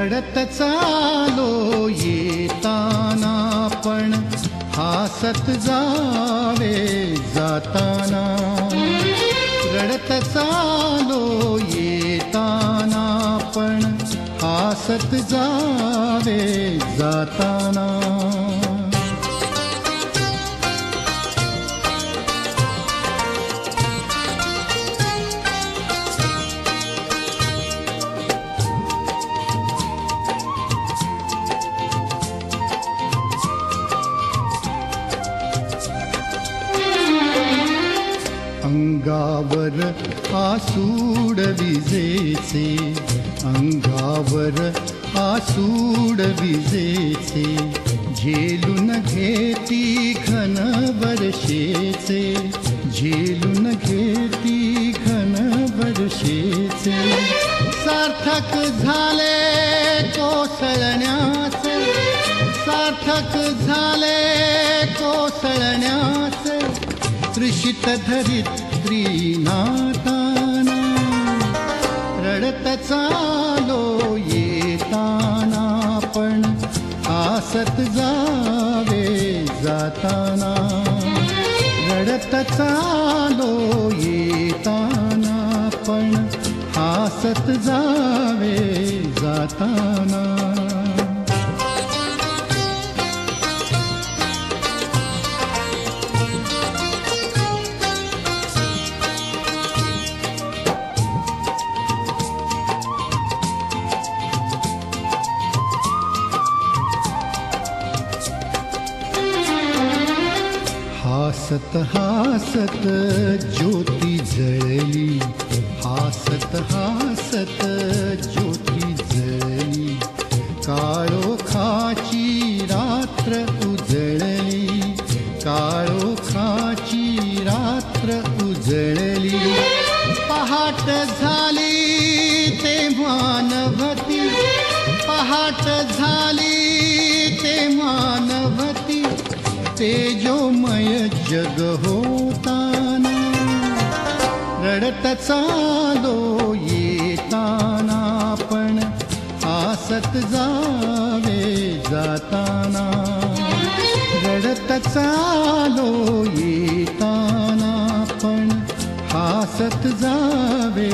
रडत चालो येताना पण हासत जावे जाताना. रडत चालो येताना पण हासत जावे जाताना. अंगावर आसूड विजेचे, अंगावर आसूड विजेचे, झेलून घेती घन वर्षेचे, झेलून घेती घन वर्षेचे. सार्थक झाले कोसळण्याचे, सार्थक झाले कोसळण्याचे, तृषित धरित्री नाताना. रडत चालो येताना पण हासत जावे जाताना. रडत चालो येताना पण हासत जावे जाताना. हासत हासत ज्योती जळली, हासत हासत ज्योती जळली, काळोखाची रात्र उजळली, काळोखाची रात्र उजळली. पहाट झाली तेव्हा नभती, पहाट झाली तेव्हा नभती, तेजोमय जग होताना. रडत चालो येताना पण हासत जावे जाताना. रडत चालो येताना पण हासत जावे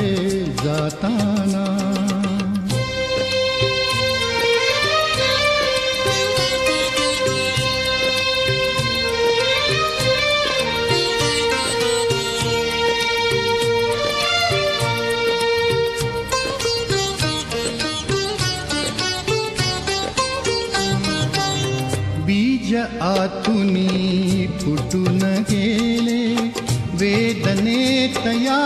जाताना. बीज आतुनी फुटून गेले, वेदनेत या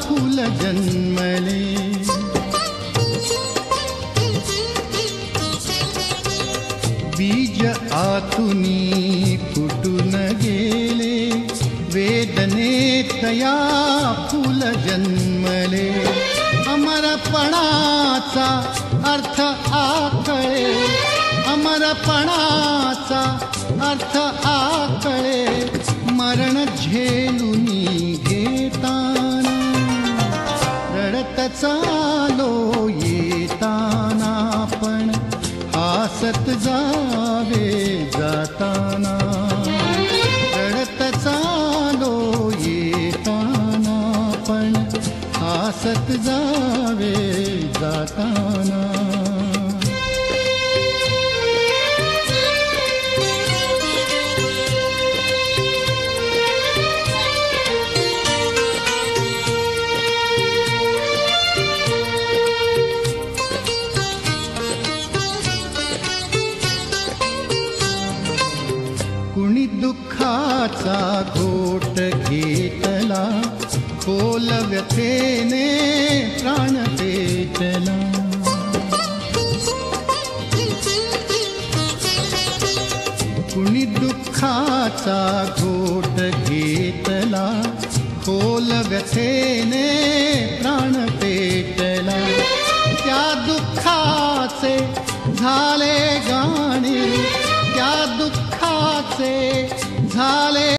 फुल जन्मले. बीज आतुनी फुटून गेले, वेदनेत या फुल जन्मले. अमरपणाचा अर्थ आकळे, अमरपणाचा अर्थ आकळे, मरण झेलूनी घेताना. रडत चालो येताना पण हासत जावे जाताना. रडत चालो येताना पण हासत जावे जाताना. कुणी दुःखाचा घोट घेतला, खोल व्यथेने प्राण पेटला. कुणी दुःखाचा घोट घेतला, खोल व्यथेने प्राण पेटला. त्या दुःखाचे झाले गाणे, त्या दुःखाचे झाले